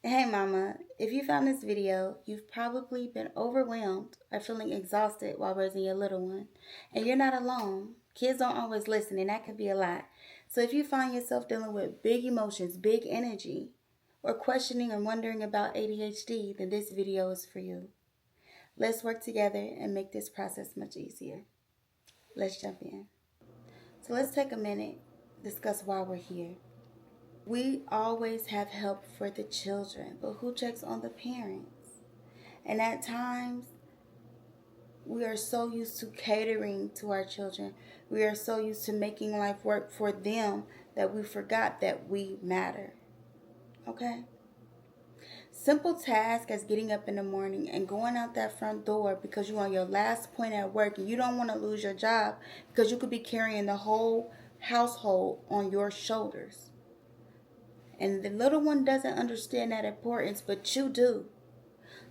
Hey mama, if you found this video, you've probably been overwhelmed or feeling exhausted while raising your little one. And you're not alone. Kids don't always listen, and that can be a lot. So if you find yourself dealing with big emotions, big energy, or questioning and wondering about ADHD, then this video is for you. Let's work together and make this process much easier. Let's jump in. So let's take a minute, discuss why we're here. We always have help for the children, but who checks on the parents? And at times, we are so used to catering to our children. We are so used to making life work for them that we forgot that we matter. Okay? Simple tasks as getting up in the morning and going out that front door because you're on your last point at work and you don't want to lose your job because you could be carrying the whole household on your shoulders. And the little one doesn't understand that importance, but you do.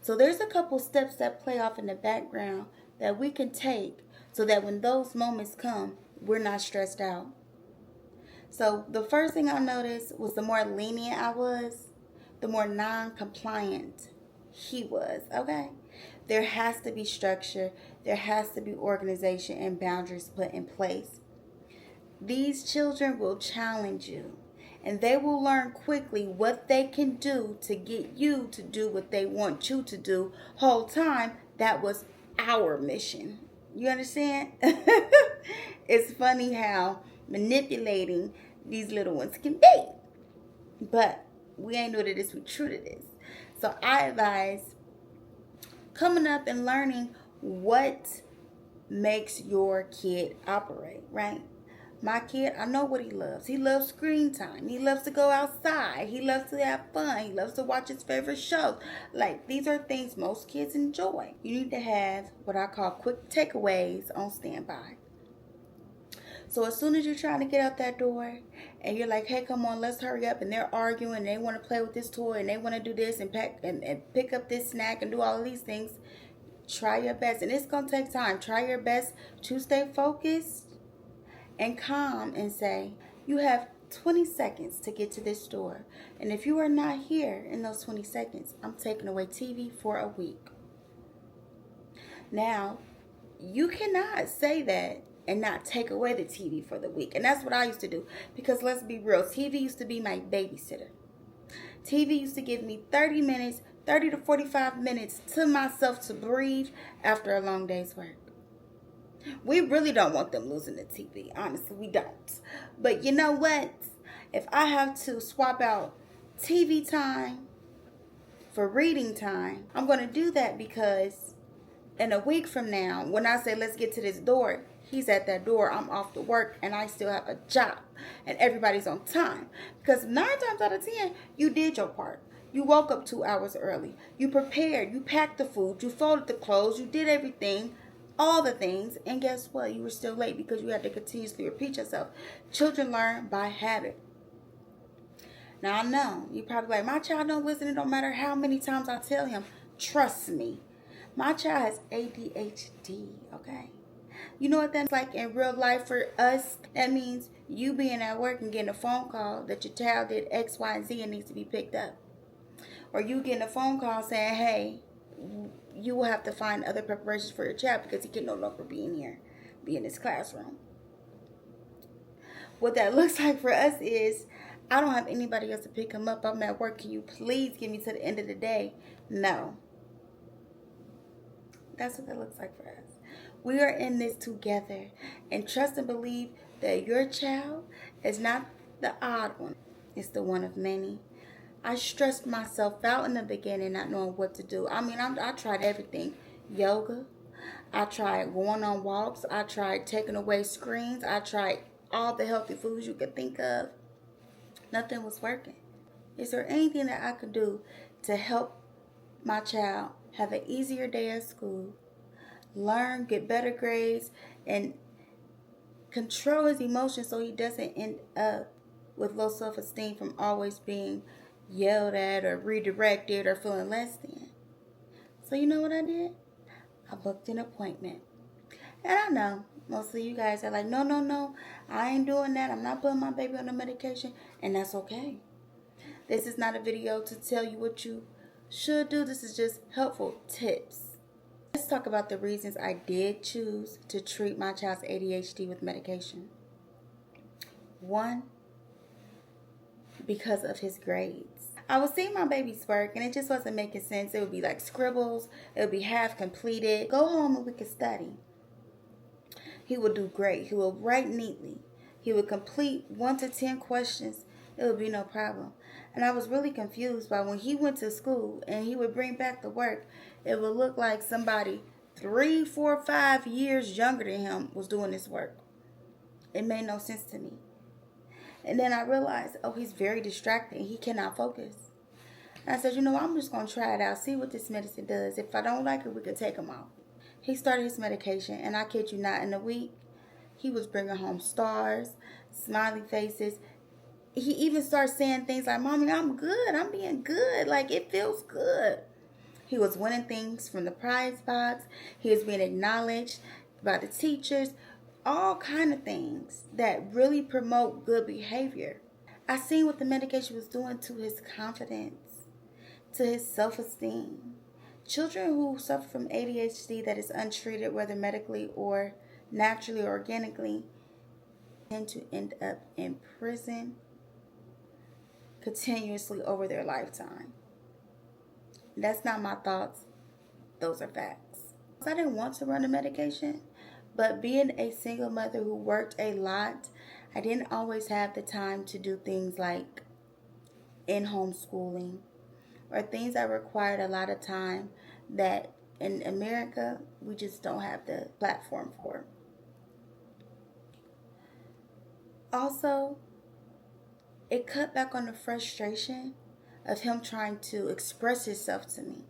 So there's a couple steps that play off in the background that we can take so that when those moments come, we're not stressed out. So the first thing I noticed was the more lenient I was, the more non-compliant he was, okay? There has to be structure, there has to be organization and boundaries put in place. These children will challenge you, and they will learn quickly what they can do to get you to do what they want you to do. Whole time, that was our mission. You understand? It's funny how manipulating these little ones can be. But we ain't know that this was true to this. So I advise coming up and learning what makes your kid operate, right? My kid, I know what he loves. He loves screen time. He loves to go outside. He loves to have fun. He loves to watch his favorite shows. Like, these are things most kids enjoy. You need to have what I call quick takeaways on standby. So as soon as you're trying to get out that door and you're like, hey, come on, let's hurry up, and they're arguing and they want to play with this toy and they want to do this and pack and pick up this snack and do all of these things, try your best. And it's going to take time. Try your best to stay focused and calm and say, you have 20 seconds to get to this store. And if you are not here in those 20 seconds, I'm taking away TV for a week. Now, you cannot say that and not take away the TV for the week. And that's what I used to do. Because let's be real, TV used to be my babysitter. TV used to give me 30 minutes, 30 to 45 minutes to myself to breathe after a long day's work. We really don't want them losing the TV. Honestly, we don't. But you know what? If I have to swap out TV time for reading time, I'm going to do that because in a week from now, when I say let's get to this door, he's at that door, I'm off to work, and I still have a job, and everybody's on time. Because 9 times out of 10, you did your part. You woke up 2 hours early. You prepared. You packed the food. You folded the clothes. You did everything, all the things, and guess what? You were still late because you had to continuously repeat yourself. Children learn by habit. Now, I know, you probably like, my child don't listen. It don't matter how many times I tell him. Trust me. My child has ADHD, okay? You know what that's like in real life for us? That means you being at work and getting a phone call that your child did X, Y, and Z and needs to be picked up. Or you getting a phone call saying, hey, you will have to find other preparations for your child because he can no longer be in here, be in this classroom. What that looks like for us is, I don't have anybody else to pick him up. I'm at work. Can you please get me to the end of the day? No. That's what that looks like for us. We are in this together. And trust and believe that your child is not the odd one. It's the one of many. I stressed myself out in the beginning not knowing what to do. I mean, I tried everything. Yoga. I tried going on walks. I tried taking away screens. I tried all the healthy foods you could think of. Nothing was working. Is there anything that I could do to help my child have an easier day at school, learn, get better grades, and control his emotions so he doesn't end up with low self-esteem from always being yelled at or redirected or feeling less than? So you know what I did? I booked an appointment. And I know most of you guys are like, no, I ain't doing that. I'm not putting my baby on the medication. And that's okay. This is not a video to tell you what you should do. This is just helpful tips. Let's talk about the reasons I did choose to treat my child's ADHD with medication. 1, because of his grades. I was seeing my baby's work and it just wasn't making sense. It would be like scribbles. It would be half completed. Go home and we could study. He would do great. He would write neatly. He would complete 1 to 10 questions. It would be no problem. And I was really confused by when he went to school and he would bring back the work, it would look like somebody 3, 4, 5 years younger than him was doing this work. It made no sense to me. And then I realized, oh, he's very distracted. He cannot focus. And I said, I'm just going to try it out, see what this medicine does. If I don't like it, we could take him off. He started his medication, and I kid you not, in a week, he was bringing home stars, smiley faces. He even started saying things like, Mommy, I'm good. I'm being good. Like, it feels good. He was winning things from the prize box. He was being acknowledged by the teachers. All kind of things that really promote good behavior. I seen what the medication was doing to his confidence, to his self-esteem. Children who suffer from ADHD that is untreated, whether medically or naturally or organically, tend to end up in prison continuously over their lifetime. That's not my thoughts. Those are facts. I didn't want to run the medication, but being a single mother who worked a lot, I didn't always have the time to do things like in-home schooling or things that required a lot of time that in America, we just don't have the platform for. Also, it cut back on the frustration of him trying to express himself to me.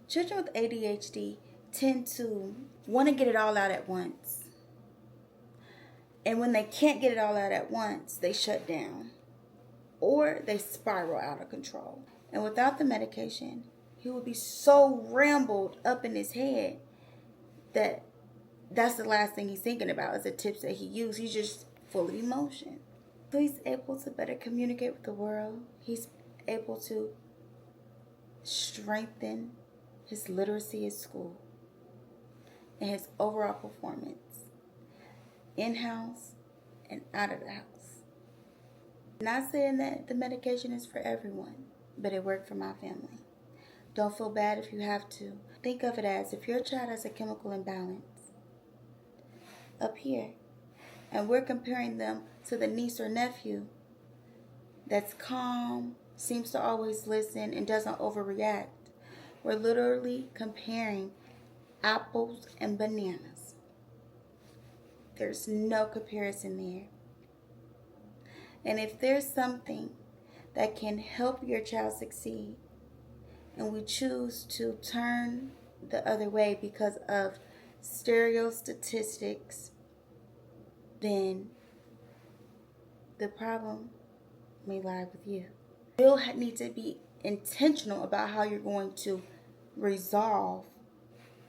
Children with ADHD tend to want to get it all out at once. And when they can't get it all out at once, they shut down or they spiral out of control. And without the medication, he would be so rambled up in his head that that's the last thing he's thinking about is the tips that he used. He's just full of emotion. So he's able to better communicate with the world. He's able to strengthen his literacy at school and his overall performance in-house and out of the house. Not saying that the medication is for everyone, but it worked for my family. Don't feel bad if you have to. Think of it as if your child has a chemical imbalance up here, and we're comparing them to the niece or nephew that's calm, seems to always listen, and doesn't overreact. We're literally comparing apples and bananas. There's no comparison there. And if there's something that can help your child succeed, and we choose to turn the other way because of stereo statistics, then the problem may lie with you. You'll need to be intentional about how you're going to resolve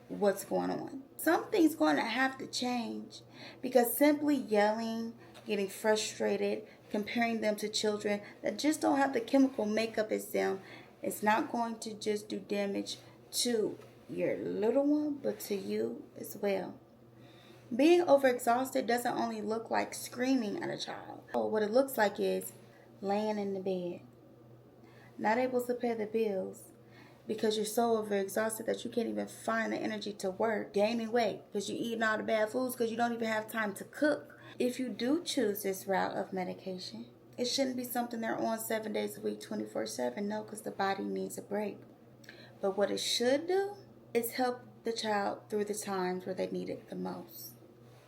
what's going on. Something's going to have to change because simply yelling, getting frustrated, comparing them to children that just don't have the chemical makeup as them, it's not going to just do damage to your little one, but to you as well. Being overexhausted doesn't only look like screaming at a child. What it looks like is laying in the bed, not able to pay the bills because you're so overexhausted that you can't even find the energy to work, gaining weight because you're eating all the bad foods because you don't even have time to cook. If you do choose this route of medication, it shouldn't be something they're on 7 days a week, 24/7. No, because the body needs a break. But what it should do is help the child through the times where they need it the most.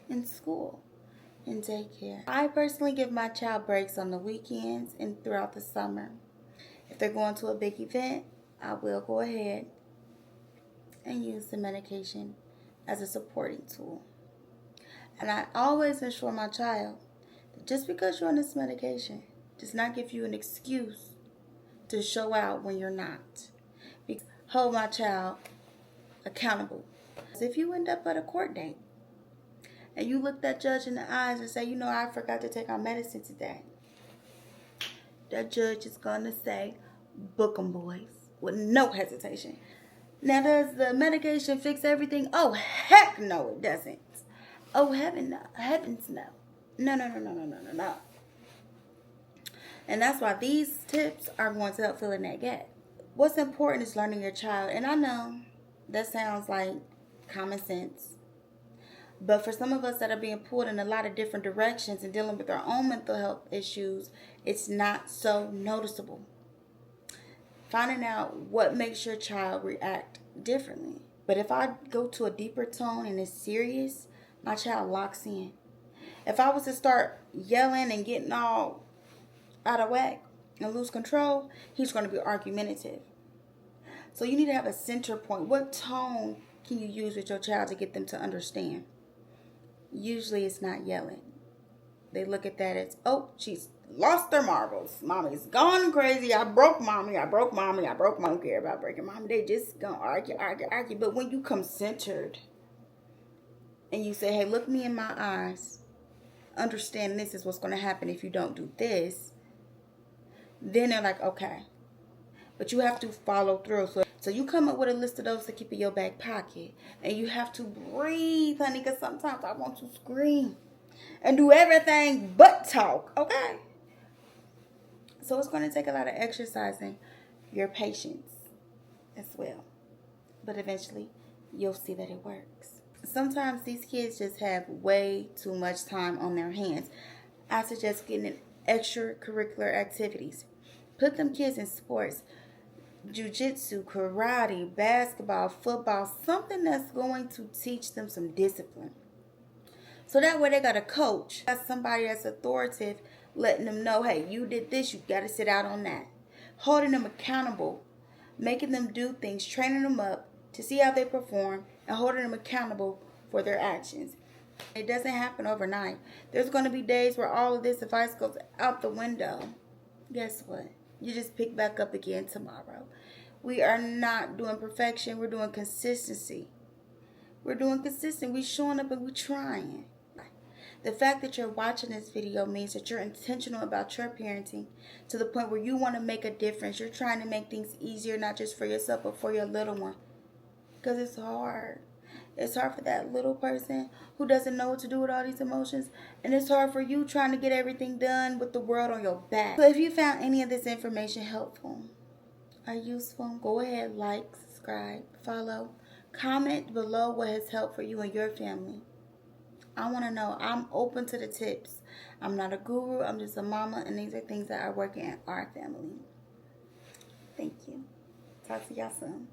In school, in daycare. I personally give my child breaks on the weekends and throughout the summer. If they're going to a big event, I will go ahead and use the medication as a supporting tool. And I always assure my child that just because you're on this medication does not give you an excuse to show out when you're not. Hold my child accountable. If you end up at a court date and you look that judge in the eyes and say, I forgot to take our medicine today, that judge is going to say, book 'em, boys, with no hesitation. Now, does the medication fix everything? Oh, heck no, it doesn't. Oh, heavens no. No, no, no, no, no, no, no, no. And that's why these tips are going to help fill in that gap. What's important is learning your child. And I know that sounds like common sense. But for some of us that are being pulled in a lot of different directions and dealing with our own mental health issues, it's not so noticeable. Finding out what makes your child react differently. But if I go to a deeper tone and it's serious, my child locks in. If I was to start yelling and getting all out of whack and lose control, he's going to be argumentative. So you need to have a center point. What tone can you use with your child to get them to understand? Usually it's not yelling. They look at that as, oh, she's lost their marbles. Mommy's gone crazy. I broke mommy. I broke mommy. I broke mommy. I don't care about breaking mommy. They just gonna argue. But when you come centered and you say, hey, look me in my eyes. Understand this is what's going to happen if you don't do this. Then they're like, okay. But you have to follow through. So you come up with a list of those to keep in your back pocket. And you have to breathe, honey, because sometimes I want to scream and do everything but talk, okay? So it's going to take a lot of exercising your patience as well. But eventually, you'll see that it works. Sometimes these kids just have way too much time on their hands. I suggest getting in extracurricular activities. Put them kids in sports. Jiu-jitsu, karate, basketball, football, something that's going to teach them some discipline. So that way they got a coach, got somebody that's authoritative, letting them know, hey, you did this, you got to sit out on that. Holding them accountable, making them do things, training them up to see how they perform, and holding them accountable for their actions. It doesn't happen overnight. There's going to be days where all of this advice goes out the window. Guess what? You just pick back up again tomorrow. We are not doing perfection. We're doing consistency. We're showing up and we're trying. The fact that you're watching this video means that you're intentional about your parenting to the point where you want to make a difference. You're trying to make things easier, not just for yourself, but for your little one. Because it's hard. It's hard for that little person who doesn't know what to do with all these emotions. And it's hard for you trying to get everything done with the world on your back. So if you found any of this information helpful or useful, go ahead, like, subscribe, follow. Comment below what has helped for you and your family. I want to know. I'm open to the tips. I'm not a guru. I'm just a mama. And these are things that are working in our family. Thank you. Talk to y'all soon.